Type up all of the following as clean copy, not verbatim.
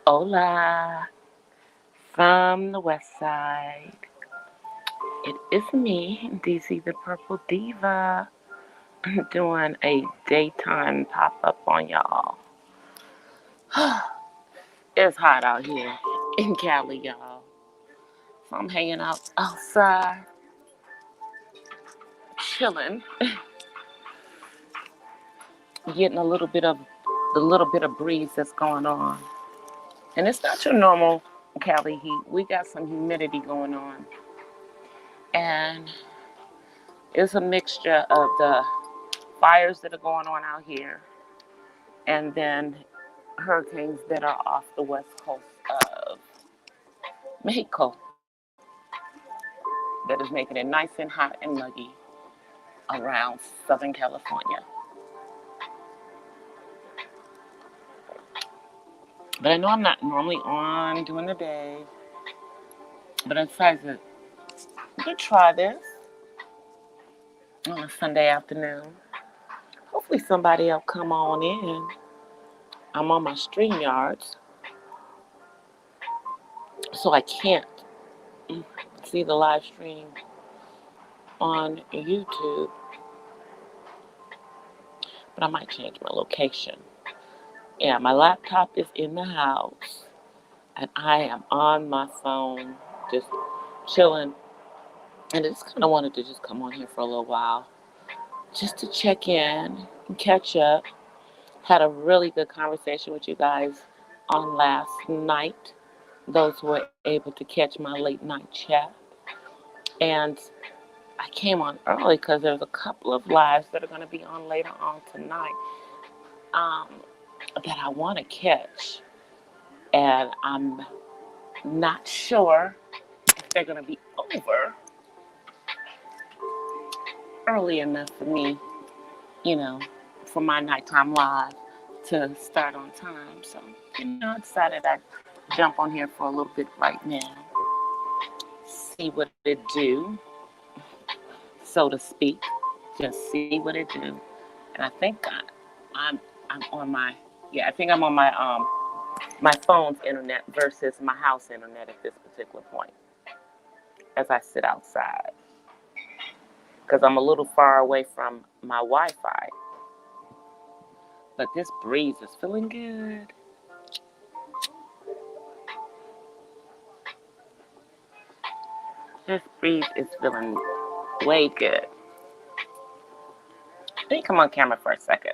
Hola from the west side. It is me, DC the Purple Diva, doing a daytime pop up on y'all. It's hot out here in Cali, y'all. So I'm hanging out outside, chilling, getting a little bit of the little bit of breeze that's going on. And it's not your normal Cali heat. We got some humidity going on. And it's a mixture of the fires that are going on out here and then hurricanes that are off the west coast of Mexico that is making it nice and hot and muggy around Southern California. But I know I'm not normally on during the day, but I decided to try this on a Sunday afternoon. Hopefully somebody will come on in. I'm on my StreamYards, so I can't see the live stream on YouTube, but I might change my location. Yeah, my laptop is in the house, and I am on my phone, just chilling. And I just kind of wanted to just come on here for a little while, just to check in and catch up. Had a really good conversation with you guys on last night, those who were able to catch my late night chat. And I came on early because there's a couple of lives that are going to be on later on tonight um, that I want to catch. And I'm not sure if they're going to be over early enough for me, you know, for my nighttime live to start on time. So, I decided I'd jump on here for a little bit right now, see what it do, so to speak. Just see what it do. And I think I'm I'm on my I think I'm on my phone's internet versus my house internet at this particular point as I sit outside because I'm a little far away from my Wi-Fi. But this breeze is feeling good. This breeze is feeling way good. Let me come on camera for a second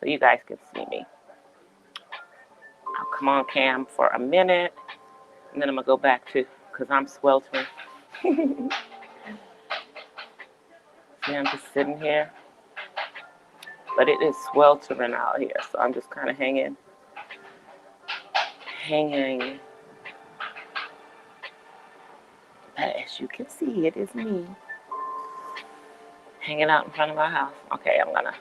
so you guys can see me. I'll come on cam for a minute and then I'm going to go back to, because I'm sweltering. See, I'm just sitting here. But it is sweltering out here, so I'm just kind of hanging. But as you can see, it is me hanging out in front of my house. Okay, I'm going to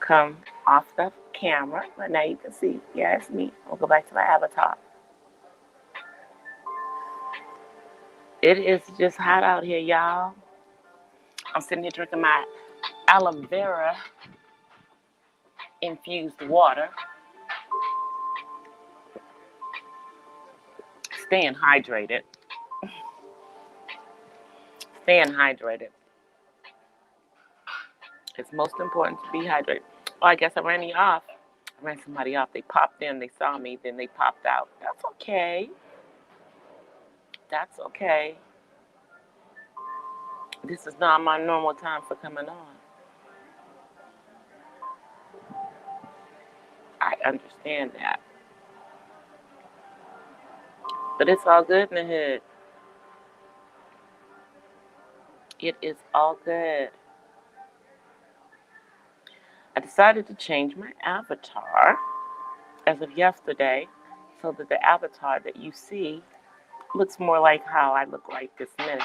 come off the camera, but now you can see, yeah, it's me. I'll go back to my avatar. It is just hot out here, y'all. I'm sitting here drinking my aloe vera infused water. Staying hydrated. Staying hydrated. It's most important to be hydrated. Oh, I guess I ran you off. I ran somebody off. They popped in, they saw me, then they popped out. That's okay. That's okay. This is not my normal time for coming on. I understand that. But it's all good in the hood. It is all good. I decided to change my avatar as of yesterday so that the avatar that you see looks more like how I look like this minute.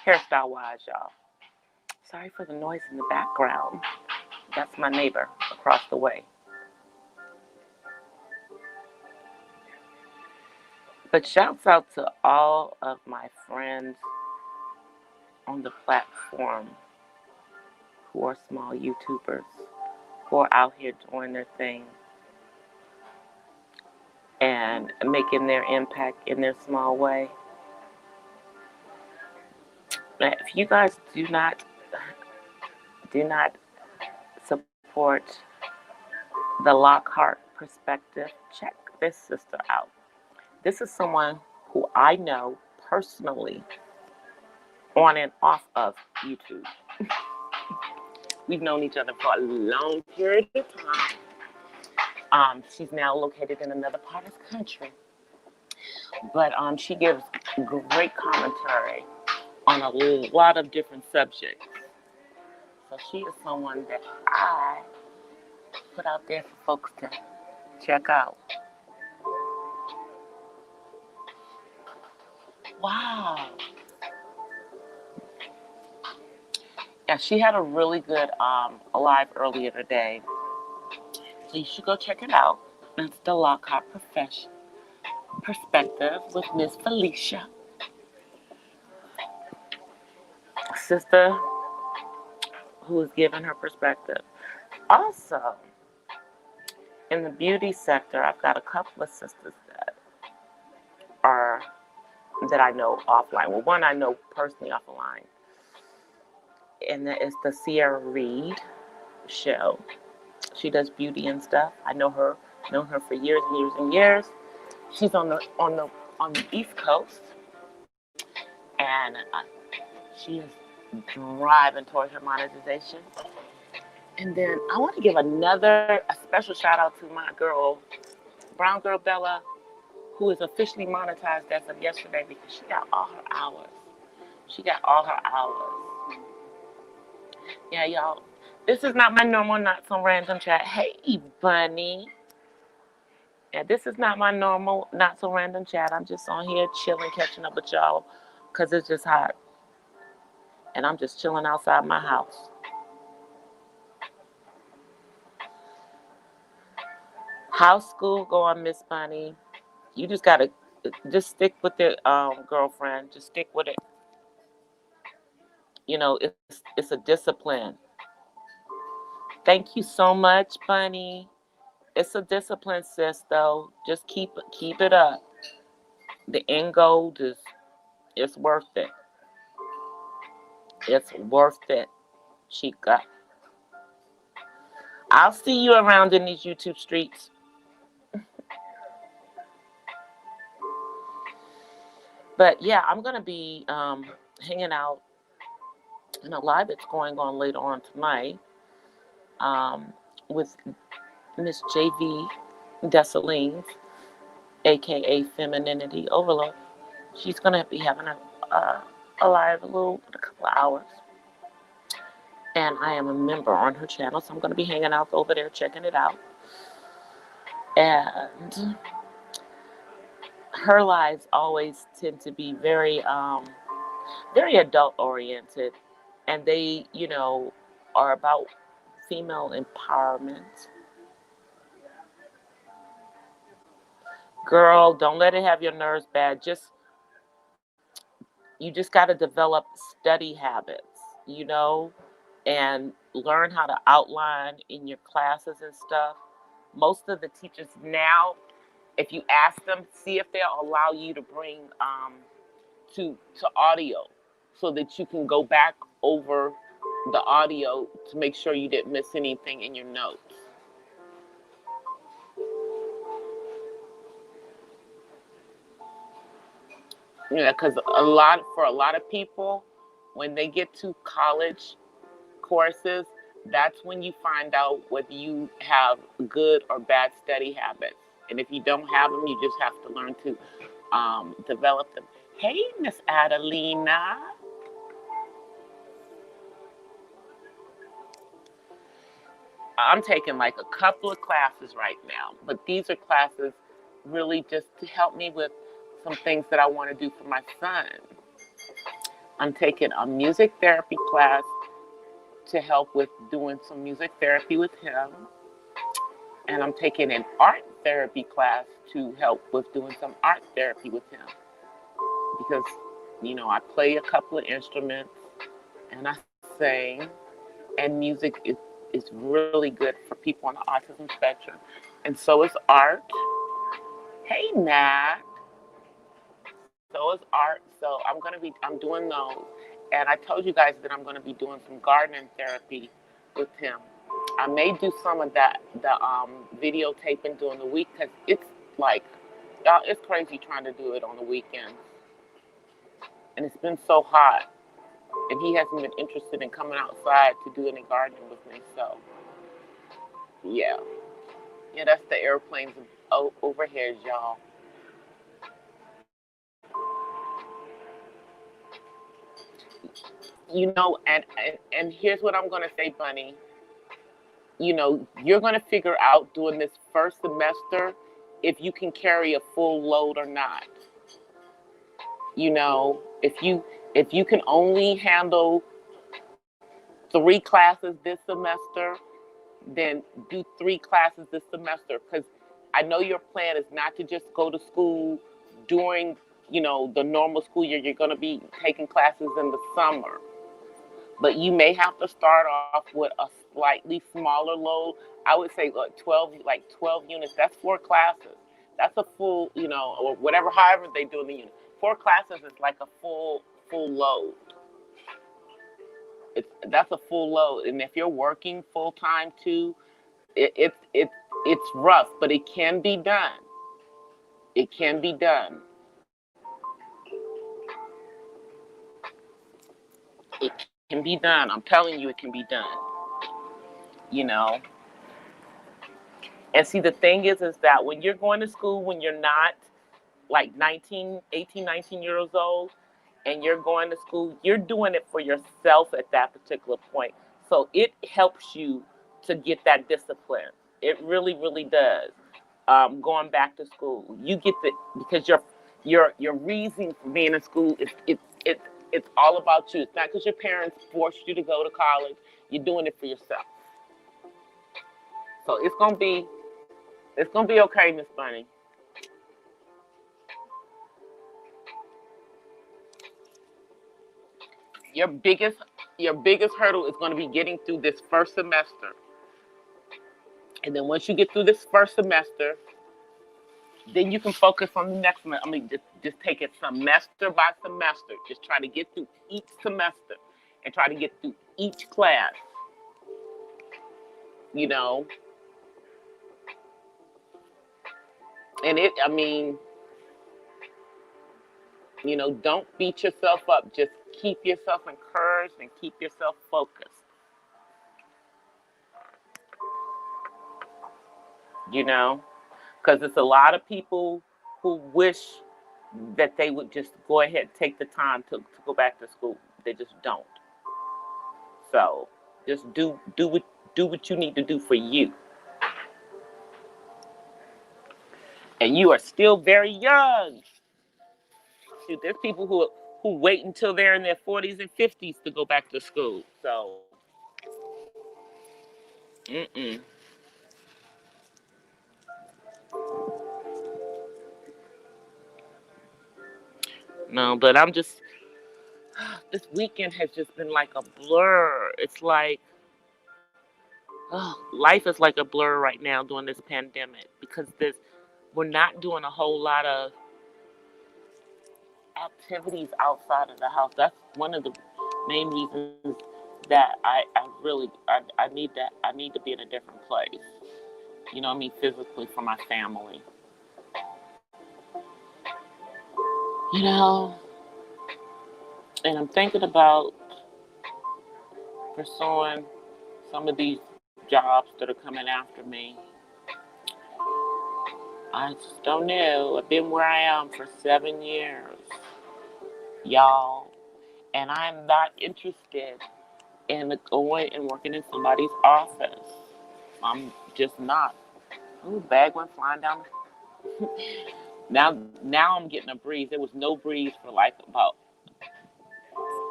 Hairstyle wise, y'all. Sorry for the noise in the background. That's my neighbor across the way. But shouts out to all of my friends on the platform who are small YouTubers, who are out here doing their thing. and making their impact in their small way. If you guys do not support the Lockhart perspective, check this sister out. This is someone who I know personally on and off of YouTube. We've known each other for a long period of time. She's now located in another part of the country, but she gives great commentary on a lot of different subjects. So she is someone that I put out there for folks to check out. Wow. Yeah, she had a really good live earlier today. So you should go check it out. It's the Lockhart Perspective with Miss Felicia. Sister who is giving her perspective. Also, in the beauty sector, I've got a couple of sisters that I know offline. Well, one I know personally offline, and that is the Sierra Reed show. She does beauty and stuff. I know her, known her for years and years and years. She's on the East Coast, and she is driving towards her monetization. And then I want to give a special shout out to my girl, Brown Girl Bella, who is officially monetized as of yesterday because she got all her hours. She got all her hours. Yeah, y'all. This is not my normal, not some random chat. Hey, Bunny. Yeah, this is not my normal, not so random chat. I'm just on here chilling, catching up with y'all because it's just hot. And I'm just chilling outside my house. How's school going, Miss Bunny? You just got to just stick with it, girlfriend. Just stick with it. You know, it's a discipline. Thank you so much, Bunny. It's a discipline, sis, though. Just keep it up. The end goal it's worth it. It's worth it, chica. I'll see you around in these YouTube streets. But yeah, I'm gonna be hanging out in a live that's going on later on tonight with Miss JV Dessalines, aka Femininity Overload. She's gonna be having a live in a couple of hours. And I am a member on her channel, so I'm going to be hanging out over there, checking it out. And her lives always tend to be very, very adult oriented, and they, are about female empowerment. Girl, don't let it have your nerves bad. You just got to develop study habits, and learn how to outline in your classes and stuff. Most of the teachers now, if you ask them, see if they'll allow you to bring to audio so that you can go back over the audio to make sure you didn't miss anything in your notes. Yeah, because for a lot of people, when they get to college courses, that's when you find out whether you have good or bad study habits. And if you don't have them, you just have to learn to develop them. Hey, Miss Adelina. I'm taking like a couple of classes right now, but these are classes really just to help me with some things that I want to do for my son. I'm taking a music therapy class to help with doing some music therapy with him. And I'm taking an art therapy class to help with doing some art therapy with him. Because, I play a couple of instruments and I sing, and music is really good for people on the autism spectrum. And so is art. Hey, Nat. So is art. So I'm doing those. And I told you guys that I'm going to be doing some gardening therapy with him. I may do some of that, the videotaping during the week, because it's like, y'all, it's crazy trying to do it on the weekends. And it's been so hot. And he hasn't been interested in coming outside to do any gardening with me. So, yeah. Yeah, that's the airplanes overhead, y'all. And here's what I'm gonna say, Bunny. You're gonna figure out during this first semester if you can carry a full load or not. If you can only handle 3 classes this semester, then do 3 classes this semester. Because I know your plan is not to just go to school during, the normal school year. You're gonna be taking classes in the summer. But you may have to start off with a slightly smaller load. I would say like 12 units. That's 4 classes. That's a full, or whatever, however they do in the unit. 4 classes is like a full load. That's a full load, and if you're working full time too, it's rough, but it can be done. It can be done. It can be done. I'm telling you, it can be done. You know. And see, the thing is that when you're going to school, when you're not like 19 years old, and you're going to school, you're doing it for yourself at that particular point. So it helps you to get that discipline. It really, really does. Going back to school, you get the because your reason for being in school is it's all about you. It's not because your parents forced you to go to college. You're doing it for yourself. So it's gonna be okay, Miss Bunny. Your biggest your biggest hurdle is going to be getting through this first semester. And then once you get through this first semester, then you can focus on the next semester. I mean, just take it semester by semester. Just try to get through each semester and try to get through each class. You know, and I mean, don't beat yourself up. Just keep yourself encouraged and keep yourself focused. You know, because it's a lot of people who wish that they would just go ahead and take the time to go back to school. They just don't. So just do what you need to do for you. And you are still very young. Shoot, there's people who wait until they're in their 40s and 50s to go back to school. So, mm-mm. No, but I'm just this weekend has just been like a blur. It's like life is like a blur right now during this pandemic because we're not doing a whole lot of activities outside of the house. That's one of the main reasons that I need to be in a different place. You know what I mean, physically for my family. You know, and I'm thinking about pursuing some of these jobs that are coming after me. I just don't know. I've been where I am for 7 years, y'all, and I'm not interested in going and working in somebody's office. I'm just not. Ooh, bag went flying down. Now I'm getting a breeze. There was no breeze for like about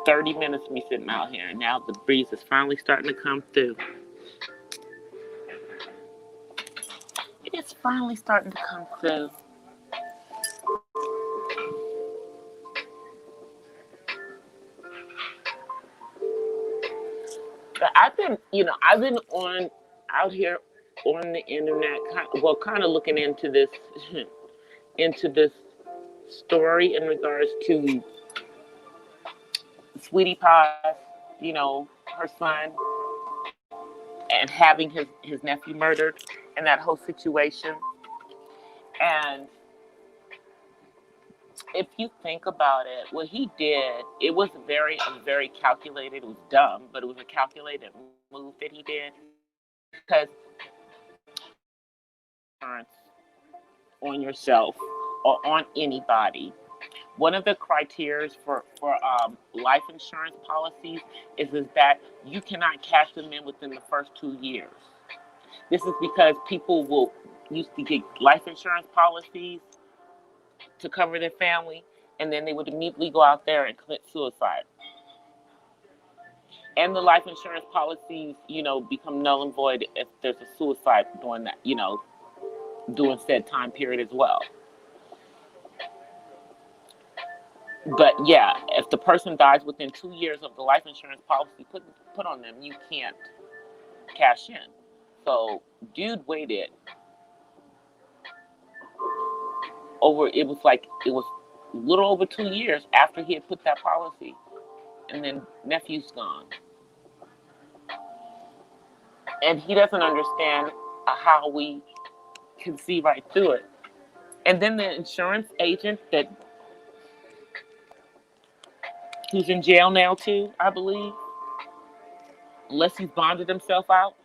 30 minutes of me sitting out here. And now the breeze is finally starting to come through. It is finally starting to come through. But I've been out here on the internet, kind of looking into this into this story in regards to Sweetie Pie's, her son, and having his nephew murdered, and that whole situation. And if you think about it, what he did, it was very calculated. It was dumb, but it was a calculated move that he did, because insurance on yourself or on anybody. One of the criteria for life insurance policies is that you cannot cash them in within the first 2 years. This is because people will used to get life insurance policies to cover their family, and then they would immediately go out there and commit suicide. And the life insurance policies, become null and void if there's a suicide during that, during said time period as well. But yeah, if the person dies within 2 years of the life insurance policy put on them, you can't cash in. So, dude waited it was a little over 2 years after he had put that policy, and then nephew's gone. And he doesn't understand how we can see right through it. And then the insurance agent who's in jail now too, I believe, unless he's bonded himself out.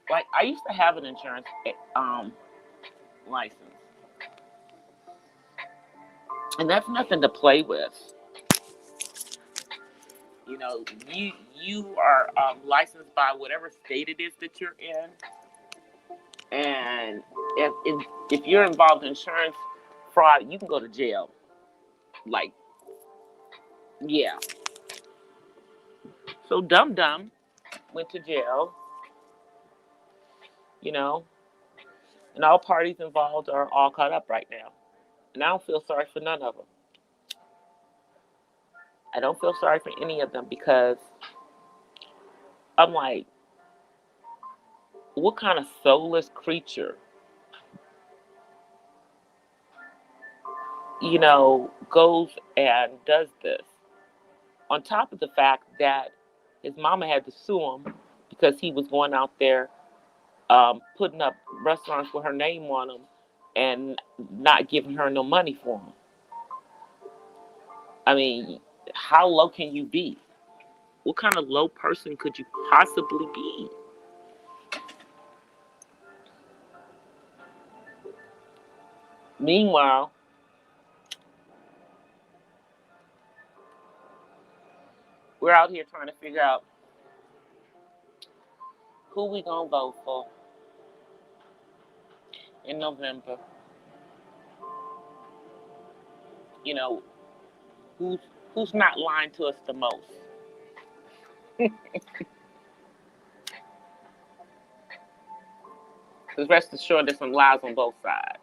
Like, I used to have an insurance license, and that's nothing to play with. You are licensed by whatever state it is that you're in, and if you're involved in insurance fraud, you can go to jail. Like, yeah. So Dum Dum went to jail, you know, and all parties involved are all caught up right now. And I don't feel sorry for none of them. I don't feel sorry for any of them, because I'm like, what kind of soulless creature, goes and does this? On top of the fact that his mama had to sue him because he was going out there putting up restaurants with her name on them and not giving her no money for them. I mean, how low can you be? What kind of low person could you possibly be? Meanwhile, we're out here trying to figure out who we gonna vote for in November. You know, who's who's not lying to us the most? Because rest assured, there's some lies on both sides.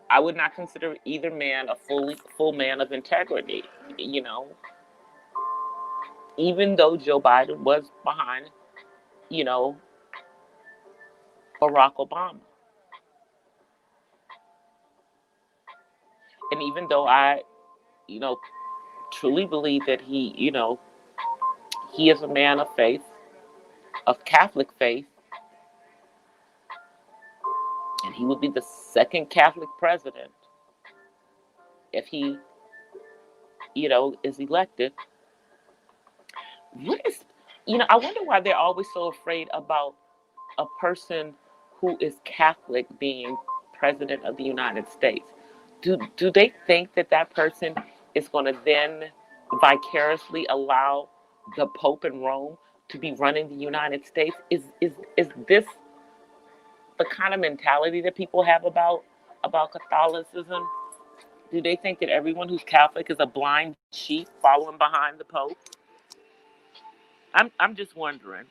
I would not consider either man a full man of integrity. You know, even though Joe Biden was behind, you know, Barack Obama, and even though I, you know, truly believe that he is a man of faith, of Catholic faith, and he would be the second Catholic president if he, is elected. What is, I wonder why they're always so afraid about a person who is Catholic being president of the United States. Do they think that person is going to then vicariously allow the Pope in Rome to be running the United States? Is this the kind of mentality that people have about Catholicism? Do they think that everyone who's Catholic is a blind sheep following behind the Pope? I'm just wondering.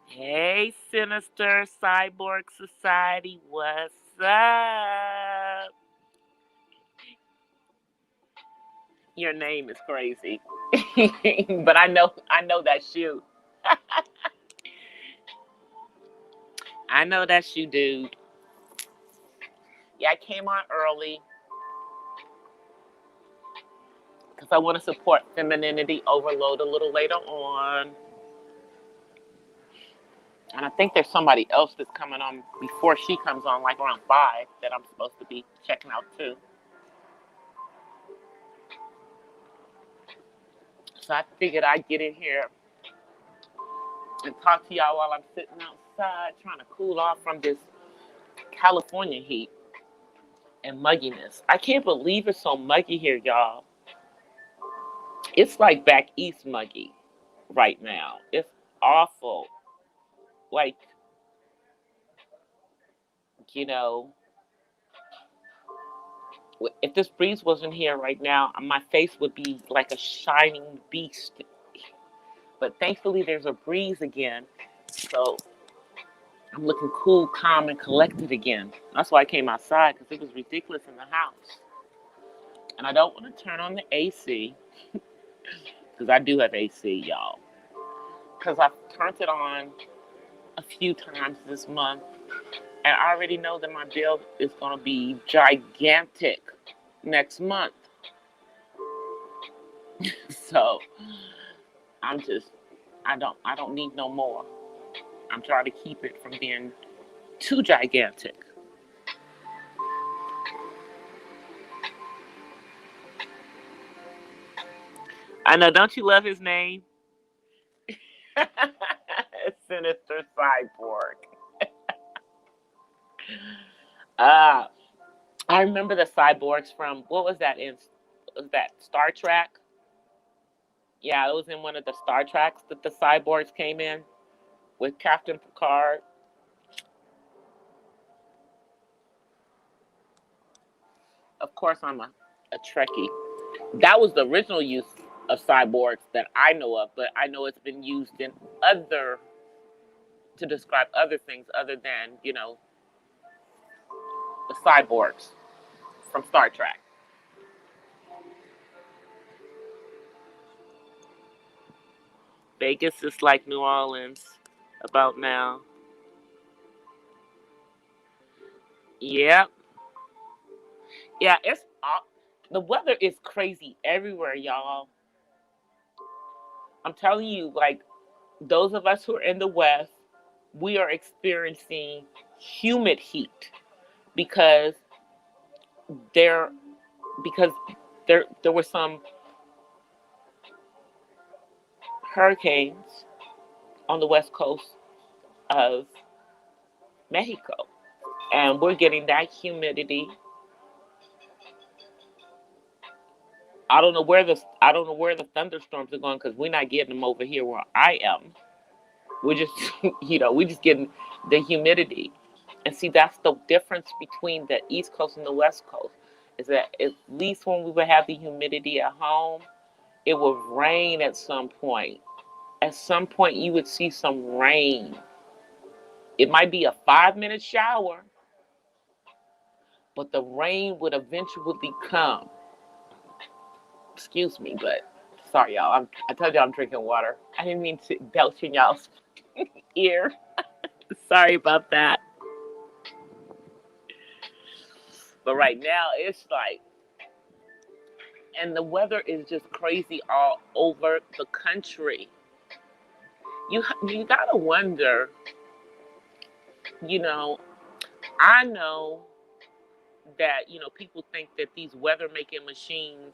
Hey, Sinister Cyborg Society, what's up? Your name is crazy, but I know that's you. I know that's you, dude. Yeah, I came on early because I want to support Femininity Overload a little later on. And I think there's somebody else that's coming on before she comes on, like around 5, that I'm supposed to be checking out too. So I figured I'd get in here and talk to y'all while I'm sitting outside trying to cool off from this California heat and mugginess. I can't believe it's so muggy here, y'all. It's like back east muggy right now. It's awful. Like, you know, if this breeze wasn't here right now, my face would be like a shining beast. But thankfully, there's a breeze again. So I'm looking cool, calm, and collected again. That's why I came outside, because it was ridiculous in the house. And I don't want to turn on the AC, because I do have AC, y'all. Because I've turned it on a few times this month. And I already know that my bill is going to be gigantic next month. So I don't need no more. I'm trying to keep it from being too gigantic. I know, don't you love his name? Sinister Cyborg. I remember the cyborgs from, what was that was that Star Trek? Yeah, it was in one of the Star Treks that the cyborgs came in with Captain Picard. Of course, I'm a Trekkie. That was the original use of cyborgs that I know of, but I know it's been used in other, to describe other things other than, the cyborgs from Star Trek. Vegas is like New Orleans about now. Yep. Yeah, the weather is crazy everywhere, y'all. I'm telling you, like, those of us who are in the West, we are experiencing humid heat because there because there were some hurricanes on the west coast of Mexico, and we're getting that humidity. I don't know where the thunderstorms are going, because we're not getting them over here where I am. We're just we just getting the humidity. And see, that's the difference between the East Coast and the West Coast, is that at least when we would have the humidity at home, it would rain at some point. At some point, you would see some rain. It might be a 5-minute shower, but the rain would eventually come. Excuse me, but sorry, y'all. I told you I'm drinking water. I didn't mean to belch in y'all's ear. Sorry about that. But right now, it's like, and the weather is just crazy all over the country. You gotta wonder, you know, I know that, people think that these weather making machines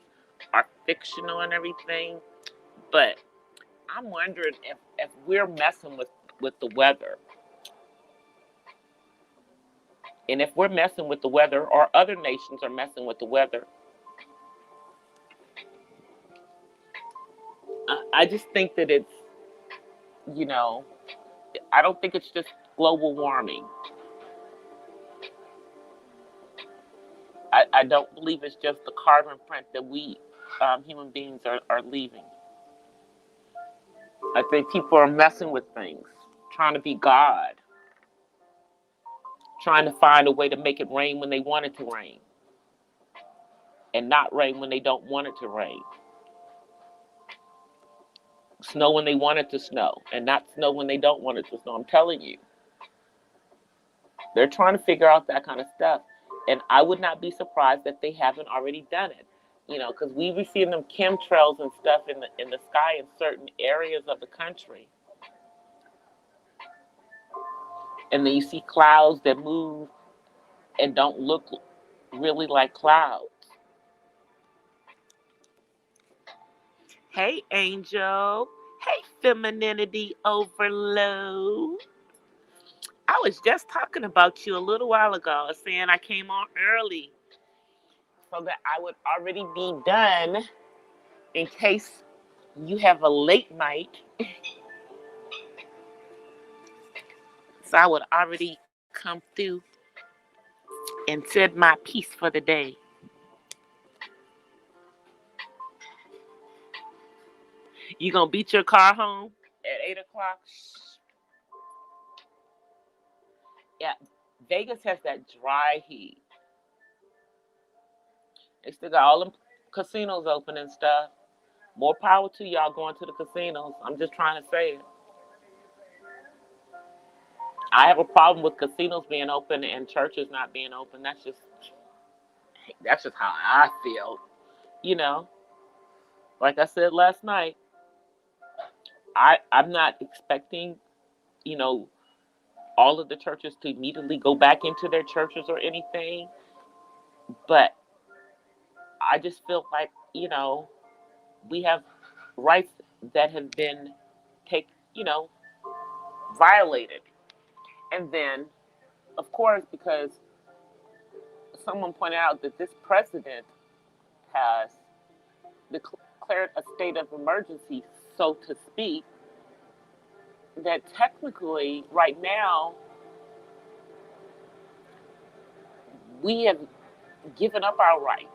are fictional and everything, but I'm wondering if we're messing with the weather. And if we're messing with the weather, or other nations are messing with the weather, I just think that it's, I don't think it's just global warming. I don't believe it's just the carbon print that we human beings are leaving. I think people are messing with things, trying to be God, trying to find a way to make it rain when they want it to rain, and not rain when they don't want it to rain. Snow when they want it to snow, and not snow when they don't want it to snow. I'm telling you. They're trying to figure out that kind of stuff. And I would not be surprised that they haven't already done it. Because we be seeing them chemtrails and stuff in the sky in certain areas of the country. And then you see clouds that move and don't look really like clouds. Hey, Angel. Hey, femininity overload. I was just talking about you a little while ago, saying I came on early so that I would already be done in case you have a late night. So I would already come through and said my piece for the day. You gonna beat your car home at 8 o'clock? Yeah, Vegas has that dry heat. They still got all them casinos open and stuff. More power to y'all going to the casinos. I'm just trying to say it. I have a problem with casinos being open and churches not being open. That's just how I feel. You know, like I said last night, I'm not expecting, you know, all of the churches to immediately go back into their churches or anything. But I just feel like, we have rights that have been violated. And then, of course, because someone pointed out that this president has declared a state of emergency, so to speak, that technically right now we have given up our rights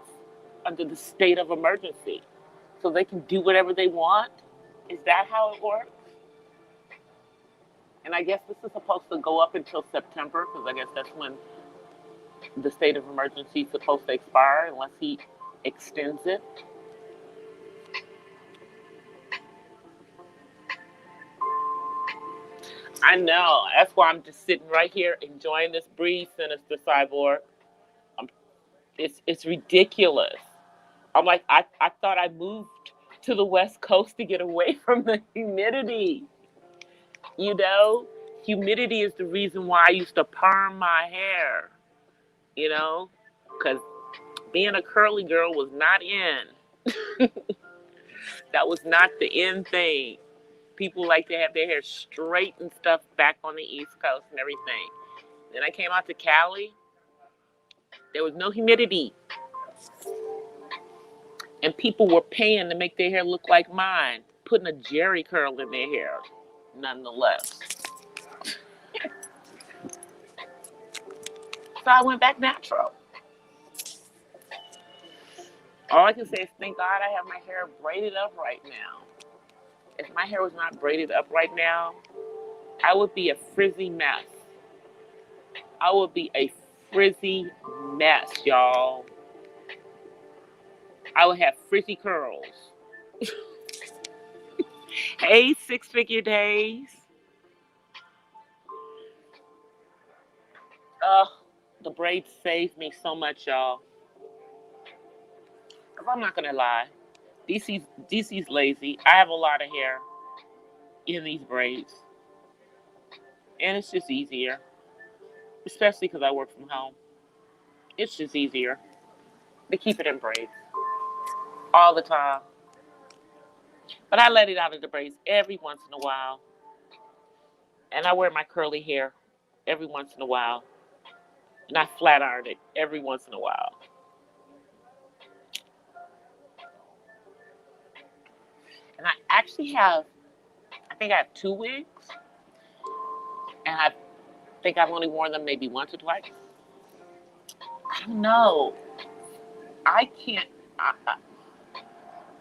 under the state of emergency. So they can do whatever they want? Is that how it works? And I guess this is supposed to go up until September, because I guess that's when the state of emergency is supposed to expire, unless he extends it. I know. That's why I'm just sitting right here enjoying this breeze, Sinister Cyborg. It's ridiculous. I'm like, I thought I moved to the West Coast to get away from the humidity. Humidity is the reason why I used to perm my hair, because being a curly girl was not in. That was not the in thing. People like to have their hair straight and stuff back on the East Coast and everything. Then I came out to Cali. There was no humidity. And people were paying to make their hair look like mine, putting a jerry curl in their hair, nonetheless. So I went back natural. All I can say is thank God I have my hair braided up right now. If my hair was not braided up right now, I would be a frizzy mess. I would be a frizzy mess, y'all. I would have frizzy curls. Hey, 6-figure days. The braids saved me so much, y'all. Because I'm not going to lie. DC's lazy. I have a lot of hair in these braids. And it's just easier. Especially because I work from home. It's just easier to keep it in braids. All the time. But I let it out of the braids every once in a while. And I wear my curly hair every once in a while. And I flat iron it every once in a while. And I actually I think I have 2 wigs. And I think I've only worn them maybe once or twice. I don't know. I can't.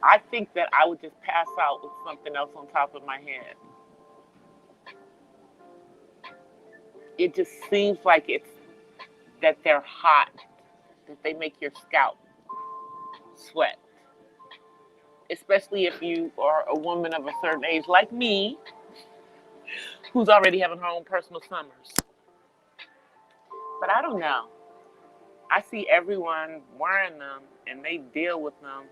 I think that I would just pass out with something else on top of my head. It just seems like that they're hot, that they make your scalp sweat. Especially if you are a woman of a certain age like me, who's already having her own personal summers. But I don't know. I see everyone wearing them and they deal with them.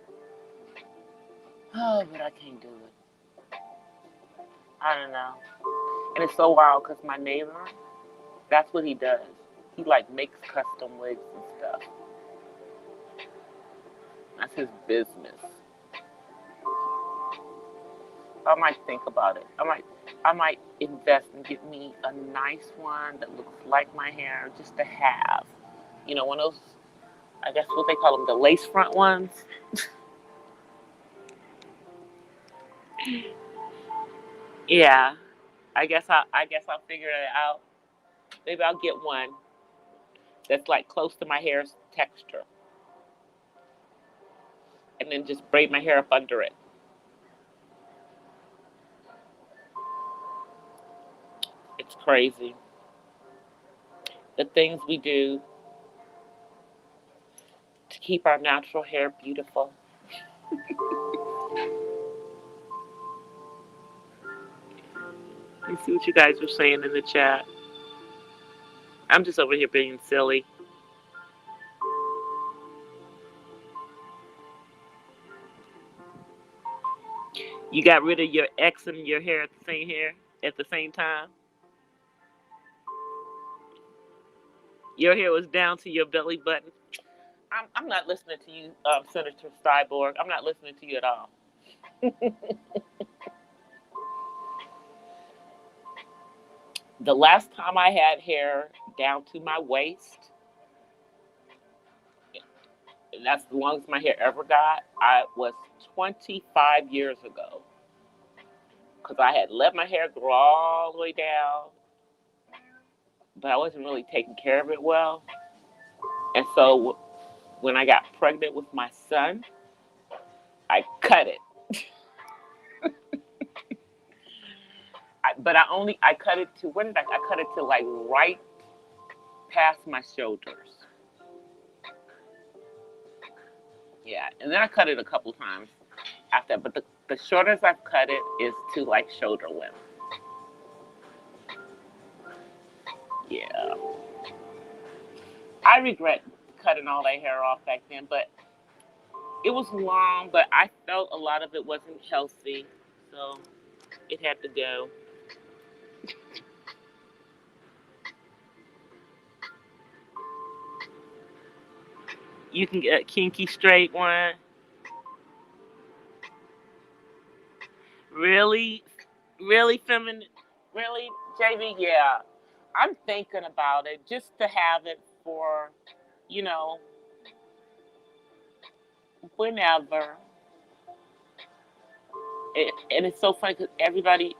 Oh, but I can't do it. I don't know. And it's so wild because my neighbor, that's what he does. He like makes custom wigs and stuff. That's his business. I might think about it. I might invest and get me a nice one that looks like my hair just to have. You know, one of those, I guess what they call them, the lace front ones. Yeah, I guess I'll figure it out. Maybe I'll get one that's like close to my hair's texture, and then just braid my hair up under it. It's crazy the things we do to keep our natural hair beautiful. You see what you guys are saying in the chat. I'm just over here being silly. You got rid of your X and your hair at the same time. Your hair was down to your belly button. I'm not listening to you, Senator Cyborg. I'm not listening to you at all. The last time I had hair down to my waist, and that's the longest my hair ever got, I was 25 years ago. Because I had let my hair grow all the way down, but I wasn't really taking care of it well. And so when I got pregnant with my son, I cut it. I cut it to, where did I cut it to like right past my shoulders. Yeah, and then I cut it a couple times after, but the shortest I've cut it is to like shoulder length. Yeah. I regret cutting all that hair off back then, but it was long, but I felt a lot of it wasn't healthy, so it had to go. You can get a kinky straight one. Really? Really feminine? Really, JB? Yeah. I'm thinking about it just to have it for, you know, whenever. And it's so funny because everybody,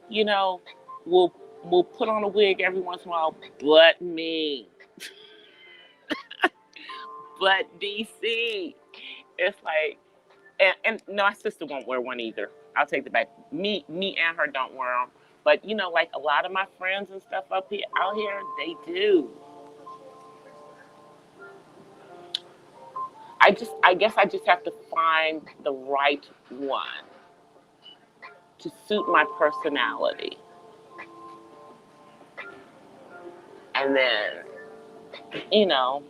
you know, will will put on a wig every once in a while, but me, but DC. It's like, and no, my sister won't wear one either. I'll take the back. Me and her don't wear them. But you know, like a lot of my friends and stuff out here, they do. I guess I just have to find the right one to suit my personality. And then, you know,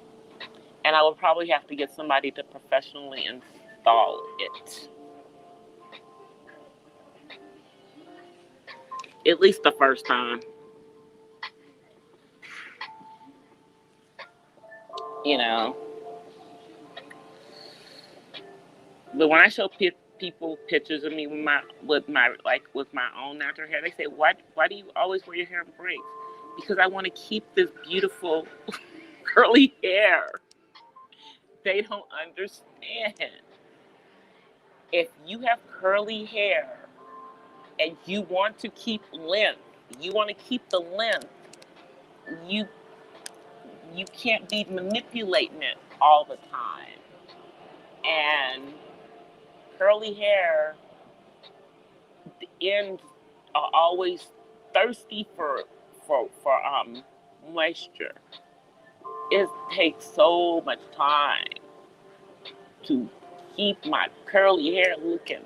and I would probably have to get somebody to professionally install it. At least the first time. You know. But when I show people pictures of me with my own natural hair, they say, why do you always wear your hair in braids? Because I want to keep this beautiful curly hair. They don't understand. If you have curly hair and you want to keep length, you want to keep the length, you you can't be manipulating it all the time. And curly hair, the ends are always thirsty for moisture. It takes so much time to keep my curly hair looking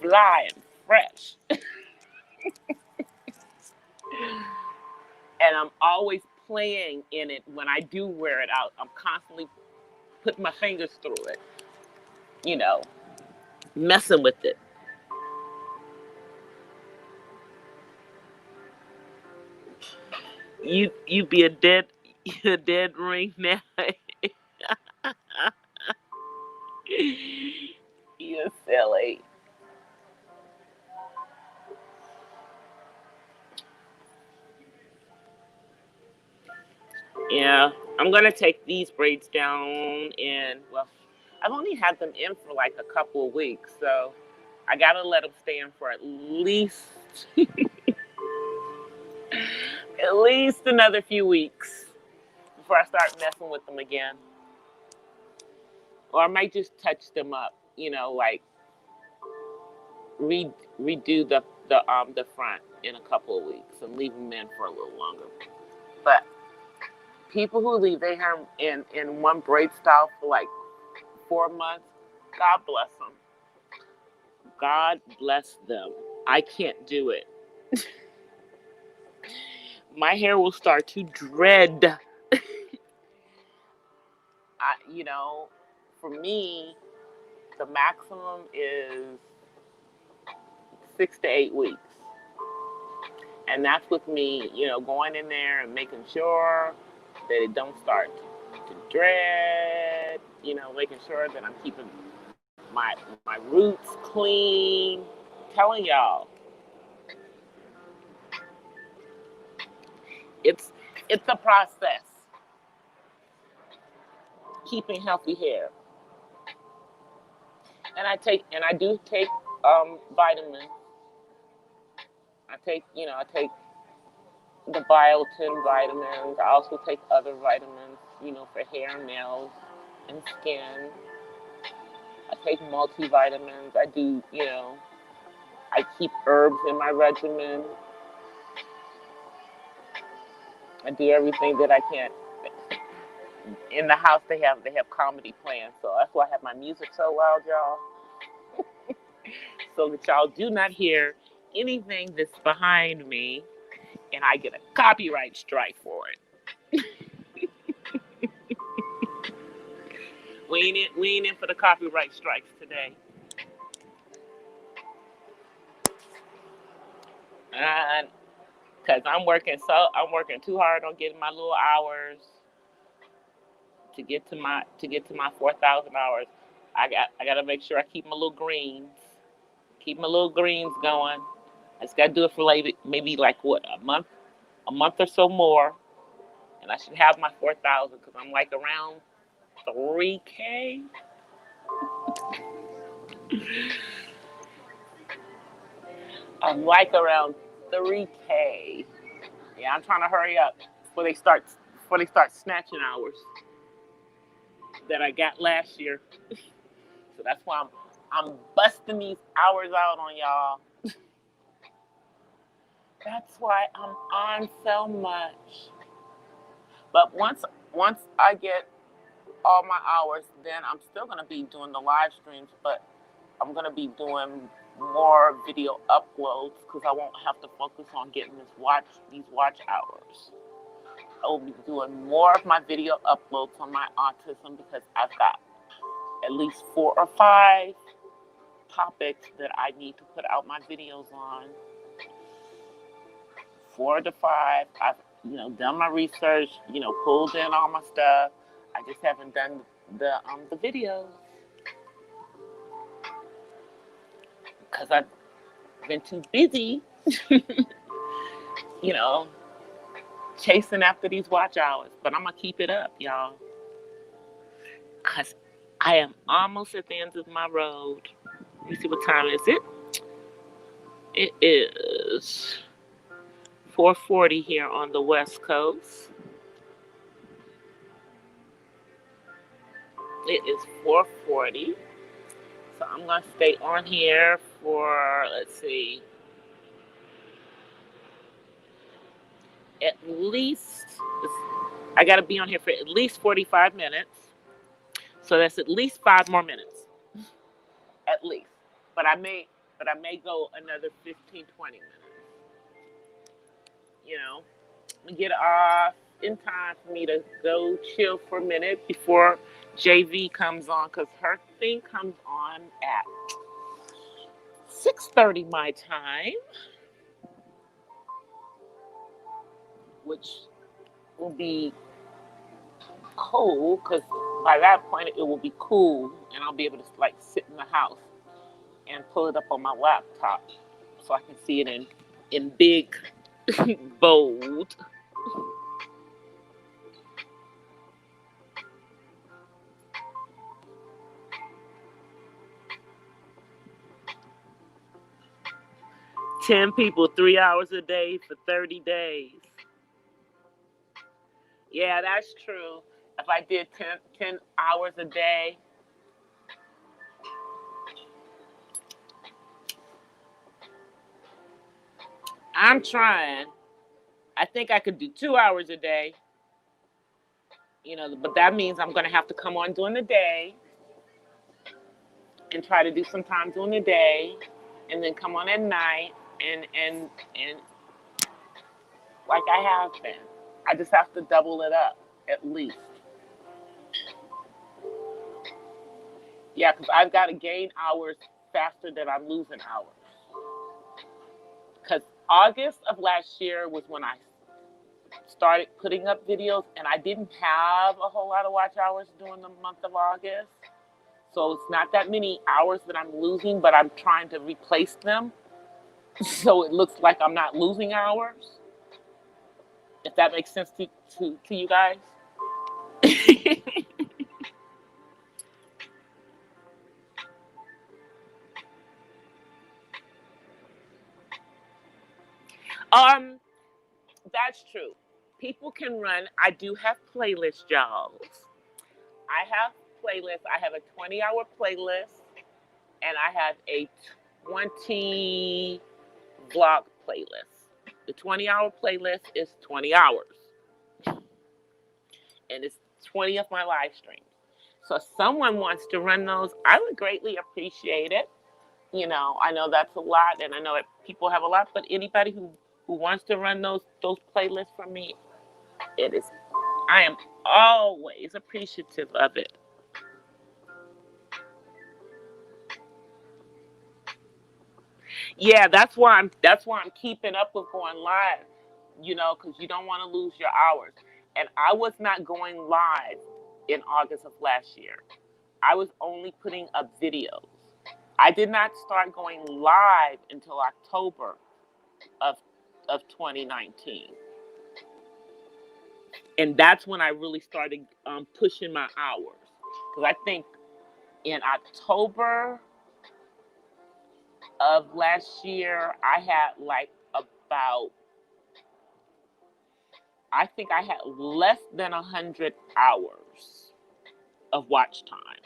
fly and fresh. And I'm always playing in it when I do wear it out. I'm constantly putting my fingers through it, you know, messing with it. You be a dead ring now. You're silly. Yeah, I'm gonna take these braids down, and well, I've only had them in for like a couple of weeks, so I gotta let them stay in for at least another few weeks before I start messing with them again. Or I might just touch them up, like redo the front in a couple of weeks and leave them in for a little longer. But people who leave their hair in one braid style for like 4 months, God bless them. God bless them. I can't do it. My hair will start to dread. For me, the maximum is 6 to 8 weeks. And that's with me, going in there and making sure that it don't start to dread, making sure that I'm keeping my roots clean. Telling y'all, it's a process. Keeping healthy hair. And I do take vitamins. I take the biotin vitamins. I also take other vitamins, for hair, nails, and skin. I take multivitamins. I do, I keep herbs in my regimen. I do everything that I can. In the house, they have comedy playing, so that's why I have my music so loud, y'all, so that y'all do not hear anything that's behind me, and I get a copyright strike for it. We ain't in for the copyright strikes today. And because I'm working too hard on getting my little hours to get to my 4,000 hours. I got to make sure I keep my little greens. Keep my little greens going. I just got to do it for maybe like what, a month or so more, and I should have my 4,000 because I'm like around 3K. I'm like around 3K. Yeah, I'm trying to hurry up before they start snatching hours that I got last year. So that's why I'm busting these hours out on y'all. That's why I'm on so much. But once I get all my hours, then I'm still gonna be doing the live streams, but I'm gonna be doing more video uploads because I won't have to focus on getting these watch hours. I will be doing more of my video uploads on my autism because I've got at least 4 or 5 topics that I need to put out my videos on. 4 to 5. I've done my research, pulled in all my stuff. I just haven't done the videos because I've been too busy, you know, chasing after these watch hours. But I'm gonna keep it up, y'all, because I am almost at the end of my road. Let me see, what time is it? It is 4:40 here on the West Coast. It is 4:40. So I'm going to stay on here for, let's see, at least, I got to be on here for at least 45 minutes. So that's at least 5 more minutes. At least. But I may go another 15, 20 minutes. Let me get off. in time for me to go chill for a minute before JV comes on, because her thing comes on at 6:30 my time, which will be cool because by that point it will be cool and I'll be able to like sit in the house and pull it up on my laptop so I can see it in big bold. 10 people, 3 hours a day for 30 days. Yeah, that's true. If I did 10 hours a day, I'm trying. I think I could do 2 hours a day, but that means I'm going to have to come on during the day and try to do some time during the day and then come on at night and like I have been. I just have to double it up at least. Yeah, because I've got to gain hours faster than I'm losing hours. Because August of last year was when I started putting up videos, and I didn't have a whole lot of watch hours during the month of August. So it's not that many hours that I'm losing, but I'm trying to replace them so it looks like I'm not losing hours. If that makes sense to you guys. um, that's true. People can run. I do have playlists, y'all. I have playlists. I have a 20-hour playlist, and I have a 20 vlog playlist. The 20-hour playlist is 20 hours, and it's 20 of my live streams. So if someone wants to run those, I would greatly appreciate it. I know that's a lot, and I know that people have a lot, but anybody who wants to run those playlists for me, I am always appreciative of it. Yeah, that's why I'm keeping up with going live, because you don't want to lose your hours. And I was not going live in August of last year. I was only putting up videos. I did not start going live until October of 2019. And that's when I really started pushing my hours. Because I think in October of last year, I had like about, I think I had less than 100 hours of watch time.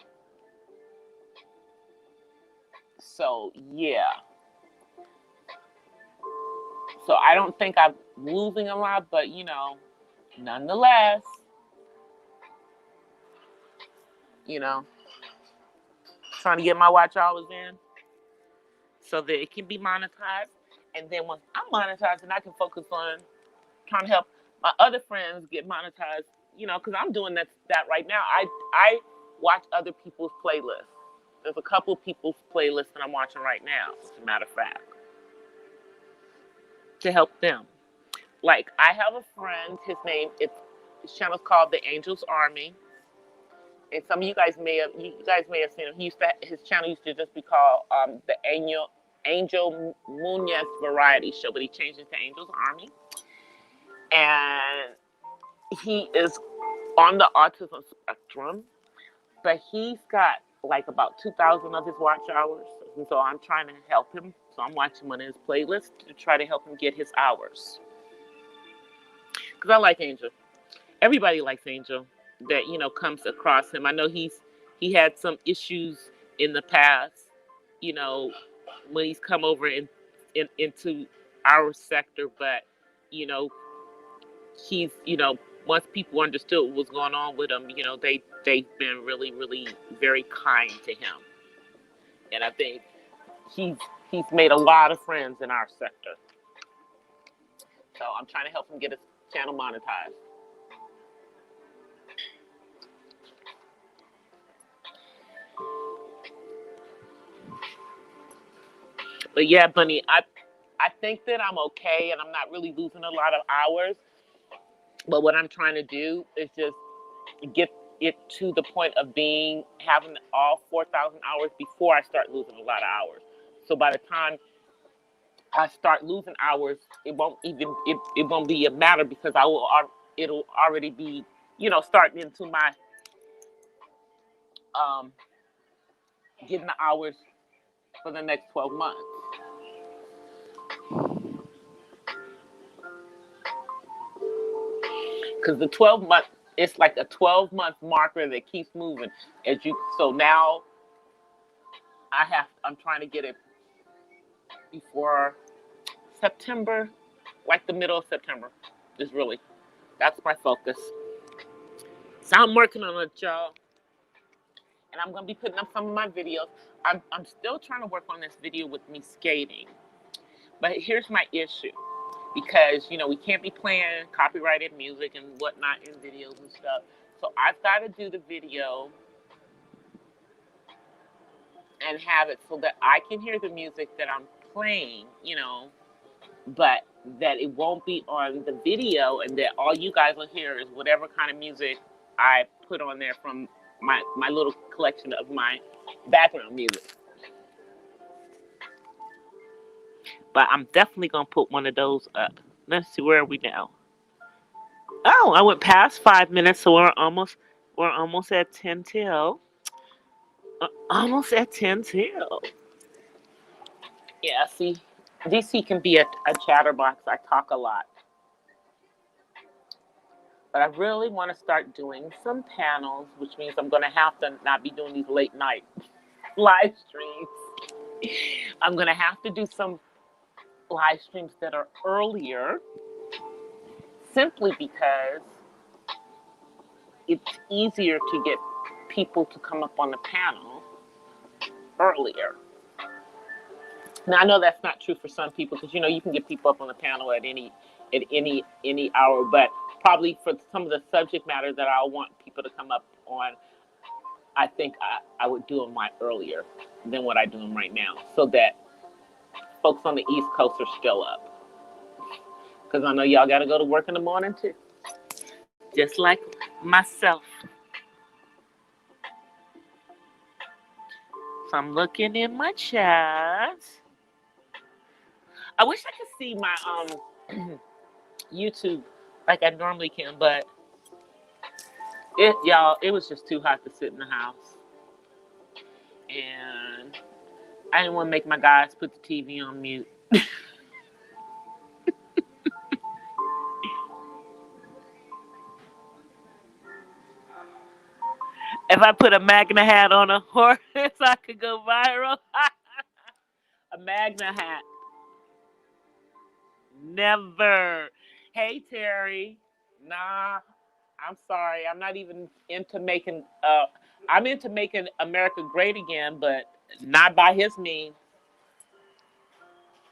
So, yeah. So I don't think I'm losing a lot, but nonetheless, you know, trying to get my watch hours in so that it can be monetized. And then once I'm monetized, then I can focus on trying to help my other friends get monetized, because I'm doing that right now. I watch other people's playlists. There's a couple of people's playlists that I'm watching right now, as a matter of fact, to help them. Like, I have a friend, his channel's called The Angel's Army. And some of you guys may have seen him. His channel used to just be called the Angel Munoz Variety Show, but he changed it to Angel's Army. And he is on the autism spectrum, but he's got like about 2,000 of his watch hours. And so I'm trying to help him. So I'm watching one of his playlists to try to help him get his hours. Because I like Angel. Everybody likes Angel that, comes across him. I know he had some issues in the past, when he's come over into our sector, but, he's, once people understood what was going on with him, they've been really, really very kind to him. And I think he's made a lot of friends in our sector. So I'm trying to help him get his channel monetized. But yeah, Bunny, I think that I'm okay and I'm not really losing a lot of hours. But what I'm trying to do is just get it to the point of having all 4,000 hours before I start losing a lot of hours. So by the time I start losing hours, it won't be a matter because it'll already be starting into my um getting the hours for the next 12 months. Because the 12 month, it's like a 12-month marker that keeps moving so now I'm trying to get it before September, like the middle of September is really, that's my focus. So I'm working on it, y'all. And I'm going to be putting up some of my videos. I'm still trying to work on this video with me skating. But here's my issue. Because, we can't be playing copyrighted music and whatnot in videos and stuff. So I've got to do the video and have it so that I can hear the music that I'm playing, but that it won't be on the video and that all you guys will hear is whatever kind of music I put on there from my little collection of my background music. But I'm definitely going to put one of those up. Let's see, where are we now? Oh, I went past 5 minutes, so we're almost at 10 till. Almost at 10 till. Yeah, see, DC can be a chatterbox. I talk a lot. But I really want to start doing some panels, which means I'm going to have to not be doing these late night live streams. I'm going to have to do some live streams that are earlier, simply because it's easier to get people to come up on the panel earlier. Now I know that's not true for some people because you can get people up on the panel at any hour, but probably for some of the subject matter that I want people to come up on, I think I would do them earlier than what I do them right now, so that folks on the East Coast are still up. Because I know y'all got to go to work in the morning too, just like myself. So I'm looking in my chat. I wish I could see my YouTube like I normally can, but it was just too hot to sit in the house. And I didn't want to make my guys put the TV on mute. If I put a Magna hat on a horse, I could go viral. A Magna hat. Never. Hey, Terry. Nah, I'm sorry. I'm not even into making, I'm into making America great again, but not by his means.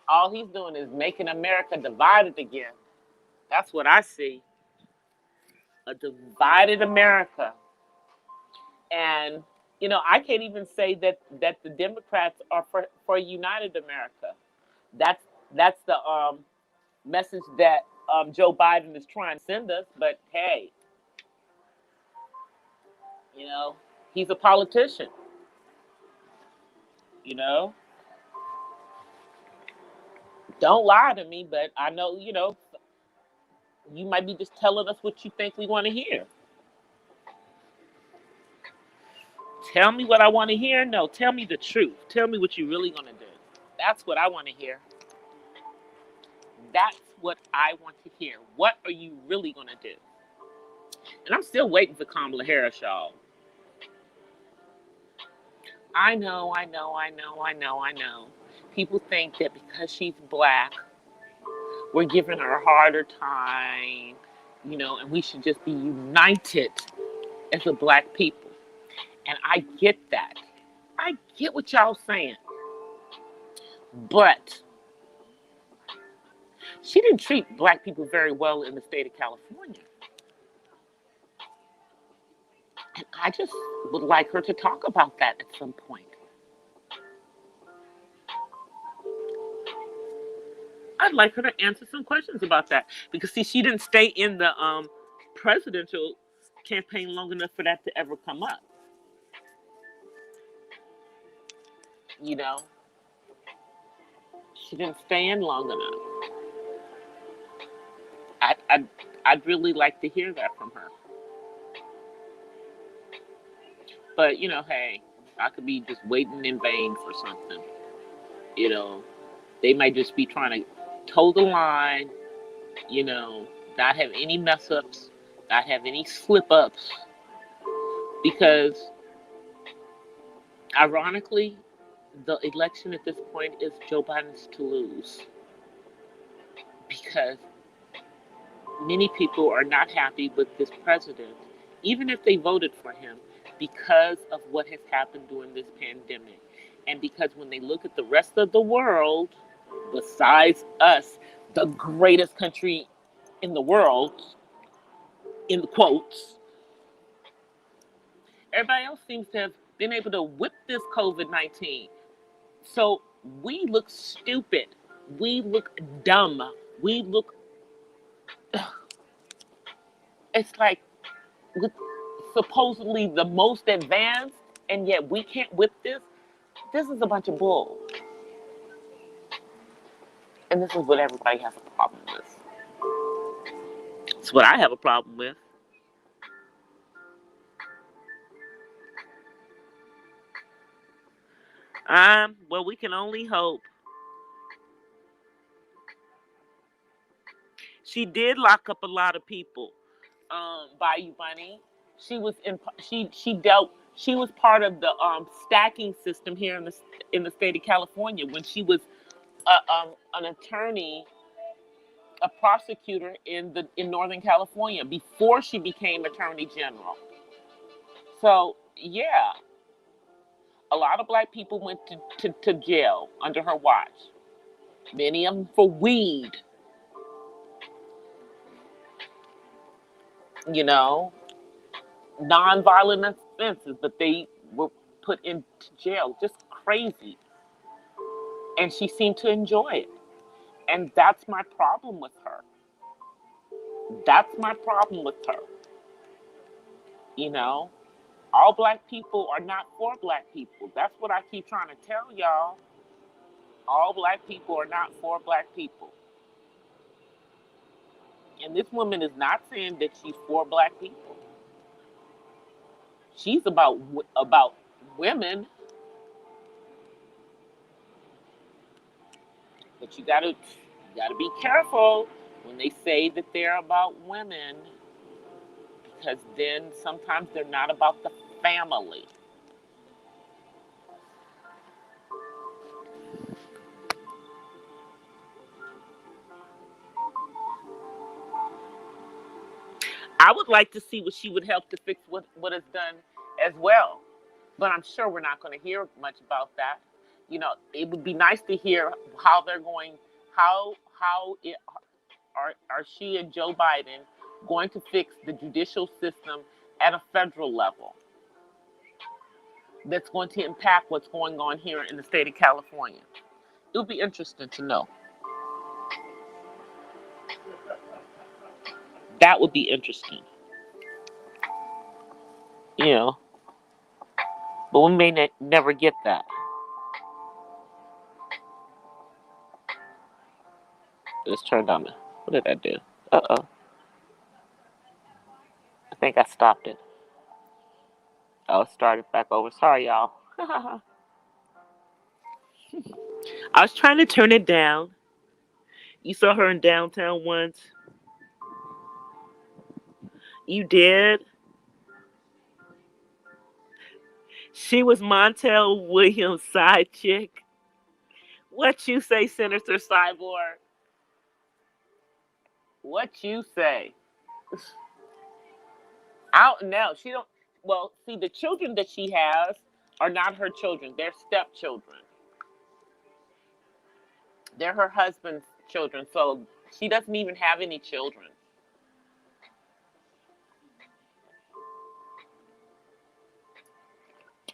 All he's doing is making America divided again. That's what I see. A divided America. And, I can't even say that the Democrats are for a united America. That's the message that Joe Biden is trying to send us. But hey, he's a politician. Don't lie to me, but I know, you might be just telling us what you think we want to hear. Tell me what I want to hear. No, tell me the truth. Tell me what you're really going to do. That's what I want to hear. That's what I want to hear. What are you really going to do? And I'm still waiting for Kamala Harris, y'all. I know. People think that because she's black, we're giving her a harder time, and we should just be united as a black people. And I get that. I get what y'all saying. But she didn't treat black people very well in the state of California. And I just would like her to talk about that at some point. I'd like her to answer some questions about that because see, she didn't stay in the presidential campaign long enough for that to ever come up. You know, she didn't stay in long enough. I'd really like to hear that from her. But you know, hey, I could be just waiting in vain for something. You know, they might just be trying to toe the line. You know, not have any mess ups, not have any slip ups, because ironically, the election at this point is Joe Biden's to lose because many people are not happy with this president, even if they voted for him, because of what has happened during this pandemic. And because when they look at the rest of the world, besides us, the greatest country in the world, in the quotes, everybody else seems to have been able to whip this COVID-19. So we look stupid. We look dumb. We look, it's like with supposedly the most advanced, and yet we can't whip this. This is a bunch of bull. And this is what everybody has a problem with. It's what I have a problem with. Well, we can only hope. She did lock up a lot of people. Bayou Bunny. She was in. She dealt. She was part of the stacking system here in the state of California when she was an attorney, a prosecutor in Northern California before she became Attorney General. So yeah, a lot of black people went to jail under her watch. Many of them for weed. You know, non-violent offenses, but they were put into jail. Just crazy. And she seemed to enjoy it. And that's my problem with her. That's my problem with her. You know, all black people are not for black people. That's what I keep trying to tell y'all. All black people are not for black people. And this woman is not saying that she's for black people. She's about women. But you gotta be careful when they say that they're about women, because then sometimes they're not about the family. I would like to see what she would help to fix what is done as well. But I'm sure we're not going to hear much about that. You know, it would be nice to hear how they're going, how it, are she and Joe Biden going to fix the judicial system at a federal level that's going to impact what's going on here in the state of California. It would be interesting to know. That would be interesting. You know, but we may never get that. Let's turn down the. What did I do? Uh-oh. I think I stopped it. Oh, start it back over. Sorry, y'all. I was trying to turn it down. You saw her in downtown once. You did. She was Montel Williams' side chick. What you say, Senator Cyborg? What you say? I don't know. She don't. Well, see, the children that she has are not her children. They're stepchildren. They're her husband's children. So she doesn't even have any children.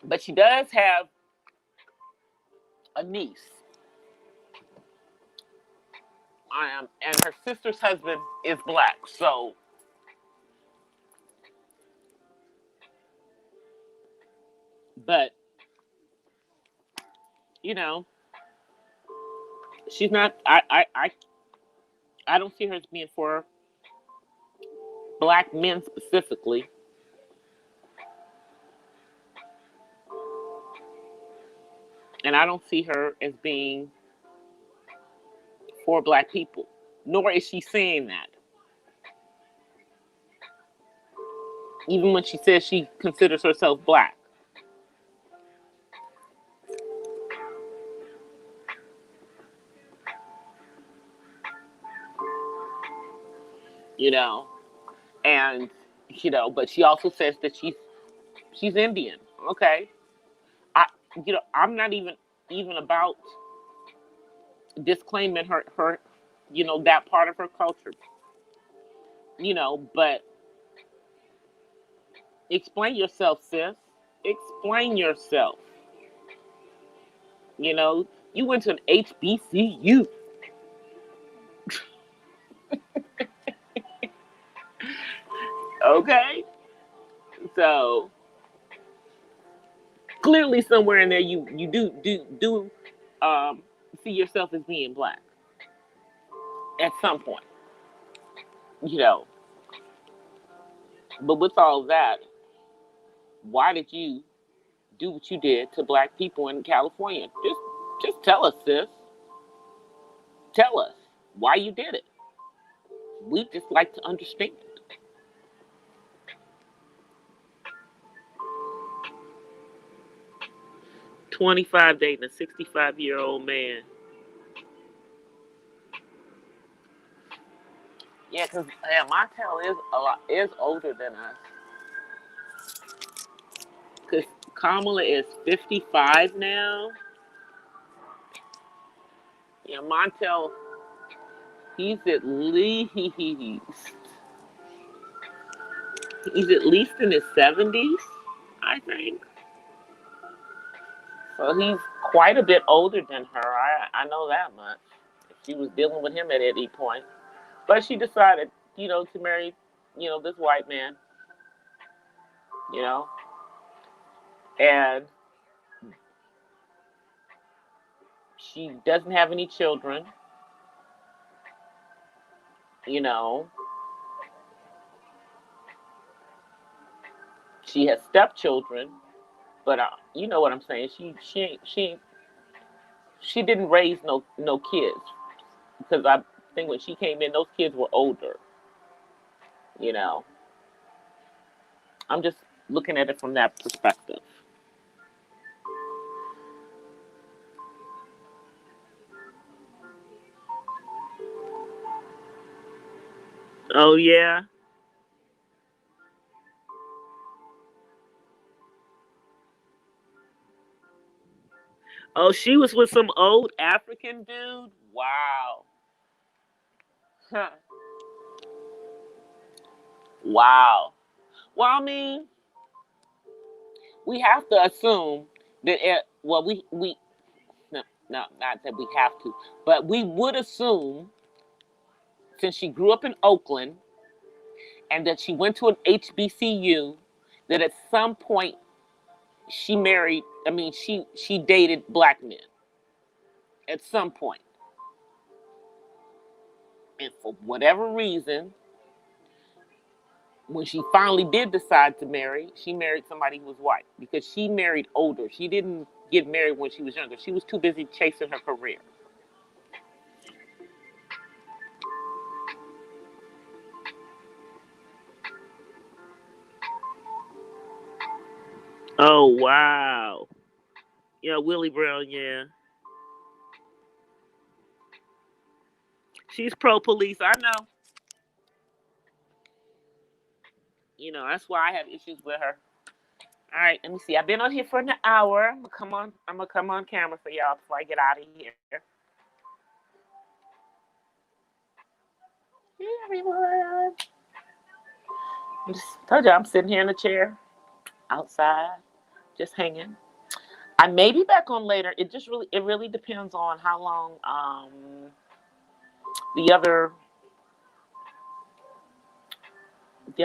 But she does have a niece. and her sister's husband is black. So, but you know, she's not. I don't see her as being for black men specifically, and I don't see her as being for black people. Nor is she saying that, even when she says she considers herself black. You know, and but she also says that she's Indian. Okay, I I'm not even about disclaiming her that part of her culture. But explain yourself, sis. Explain yourself. You went to an HBCU. Okay, so clearly somewhere in there you do um, see yourself as being black at some point. you know but with all that, why did you do what you did to black people in California? Just tell us, sis. Tell us why you did it. We just like to understand. 25 dating a 65-year-old man. Yeah, because Montel is older than us. Because Kamala is 55 now. Yeah, Montel, he's at least in his 70s, I think. So he's quite a bit older than her. I know that much. She was dealing with him at any point. But she decided, to marry, this white man, you know. And she doesn't have any children, you know. She has stepchildren, but you know what I'm saying. She didn't raise no kids, because I think when she came in, those kids were older. You know, I'm just looking at it from that perspective. Oh yeah. Oh, she was with some old African dude. Wow. Huh. Wow. Well, I mean, we have to assume that we no, not that we have to, but we would assume, since she grew up in Oakland and that she went to an HBCU, that at some point she married. I mean, she dated black men at some point, and for whatever reason, when she finally did decide to marry, she married somebody who was white, because she married older. She didn't get married when she was younger. She was too busy chasing her career. Oh wow. Yeah, Willie Brown, yeah. She's pro police, I know. That's why I have issues with her. All right, let me see. I've been on here for an hour. I'm gonna come on camera for y'all before I get out of here. Hey everyone. I just told you I'm sitting here in a chair outside, just hanging. I may be back on later. It really depends on how long the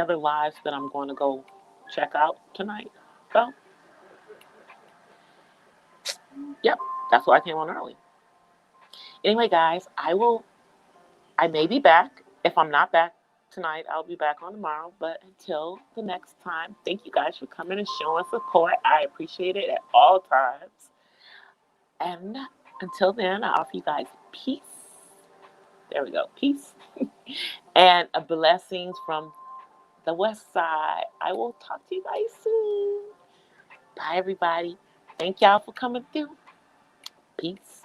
other lives that I'm going to go check out tonight. So, yep, that's why I came on early. Anyway, guys, I may be back. If I'm not back tonight, I'll be back on tomorrow. But until the next time, thank you guys for coming and showing support. I appreciate it at all times. And until then, I offer you guys peace. There we go. Peace. And a blessings from the West Side. I will talk to you guys soon. Bye, everybody. Thank y'all for coming through. Peace.